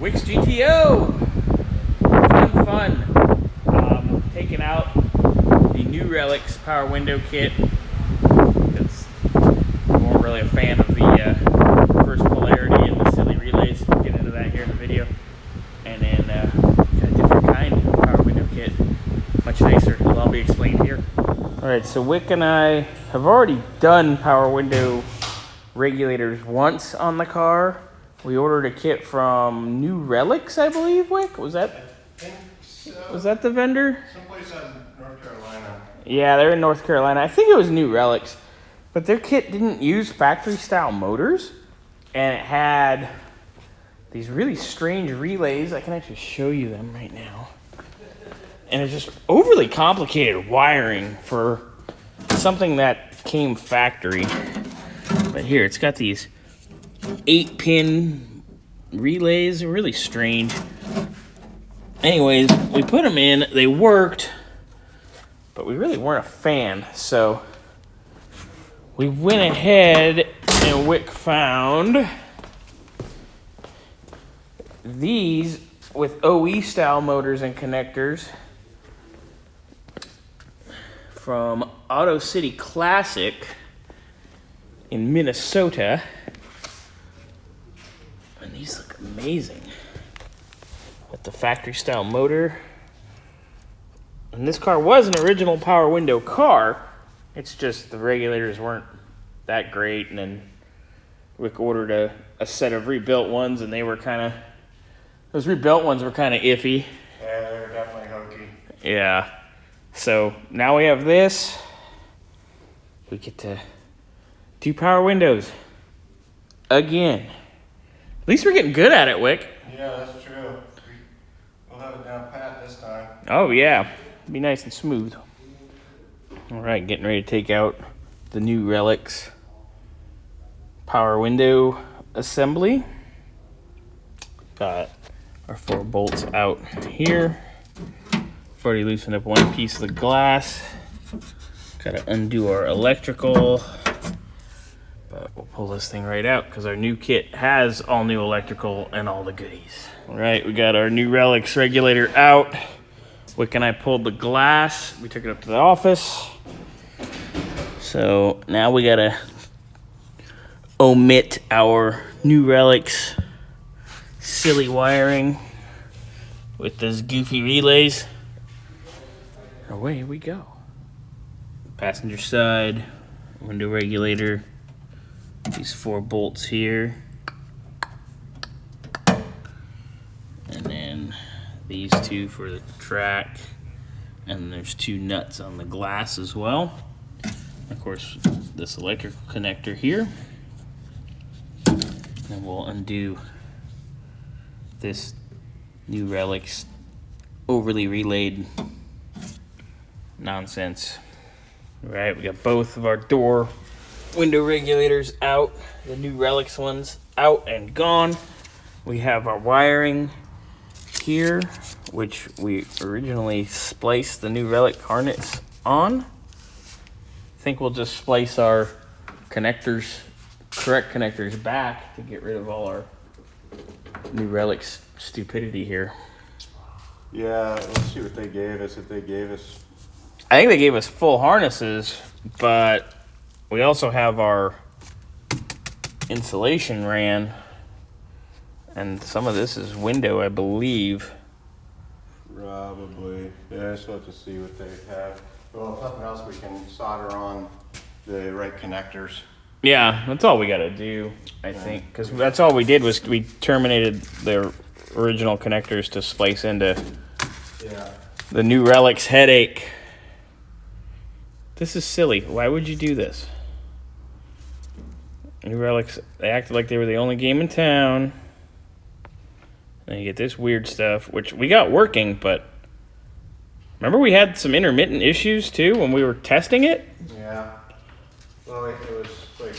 Wick's GTO! Fun. Taking out the Nu-Relics Power Window Kit because I wasn't really a fan of the first polarity and the silly relays. We'll get into that here in the video. And then got a different kind of power window kit. Much nicer. It'll all be explained here. Alright, so Wick and I have already done power window regulators once on the car. We ordered a kit from Nu-Relics, I believe, Wick? Was that the vendor? Someplace out in North Carolina. Yeah, they're in North Carolina. I think it was Nu-Relics. But their kit didn't use factory-style motors. And it had these really strange relays. I can actually show you them right now. And it's just overly complicated wiring for something that came factory. But here, it's got these 8-pin relays. They're really strange. Anyways, we put them in. They worked. But we really weren't a fan. So we went ahead and Wick found these with OE style motors and connectors from Auto City Classic in Minnesota. And these look amazing. With the factory style motor. And this car was an original power window car. It's just the regulators weren't that great. And then Wick ordered a set of rebuilt ones, and they were kind of, those rebuilt ones were kind of iffy. Yeah, they were definitely hokey. Yeah. So now we have this. We get to do power windows again. At least we're getting good at it, Wick. Yeah, that's true. We'll have it down pat this time. Oh yeah, be nice and smooth. All right, getting ready to take out the Nu-Relics power window assembly. Got our 4 bolts out here. I've already loosened up one piece of the glass. Got to undo our electrical. But we'll pull this thing right out because our new kit has all new electrical and all the goodies. All right, we got our Nu-Relics regulator out. Wick and I pulled the glass. We took it up to the office. So now we got to omit our Nu-Relics silly wiring with those goofy relays. Away we go. Passenger side, window regulator, these 4 bolts here, and then these 2 for the track, and there's 2 nuts on the glass as well. Of course, this electrical connector here. And we'll undo this Nu-Relics overly relayed nonsense. All right, we got both of our door window regulators out. The Nu-Relics ones out and gone. We have our wiring here, which we originally spliced the Nu-Relic harness on. I think we'll just splice our connectors, correct connectors back to get rid of all our Nu-Relics stupidity here. Yeah, let's see what they gave us. If they gave us... I think they gave us full harnesses, but we also have our insulation ran, and some of this is window, I believe. Probably. Yeah, I still have to see what they have. Well, if nothing else, we can solder on the right connectors. Yeah, that's all we got to do, I think, because that's all we did was we terminated the original connectors to splice into the Nu-Relics headache. This is silly. Why would you do this? Nu-Relics, they acted like they were the only game in town. And you get this weird stuff, which we got working, but remember we had some intermittent issues too when we were testing it? Yeah. Well, it was like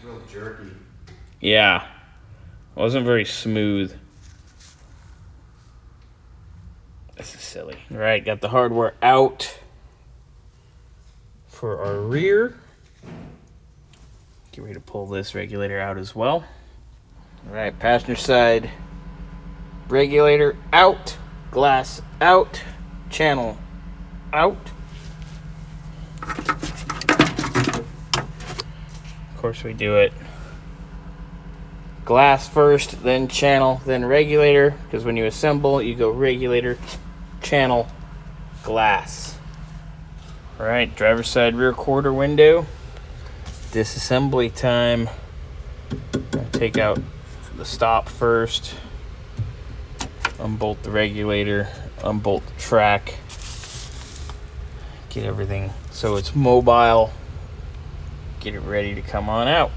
real jerky. Yeah. It wasn't very smooth. This is silly. All right, got the hardware out for our rear. Get ready to pull this regulator out as well. All right, passenger side regulator out, glass out, channel out. Of course, we do it glass first, then channel, then regulator, because when you assemble, you go regulator, channel, glass. All right, driver's side rear quarter window. Disassembly time. Take out the stop first. Unbolt the regulator, unbolt the track. Get everything so it's mobile. Get it ready to come on out.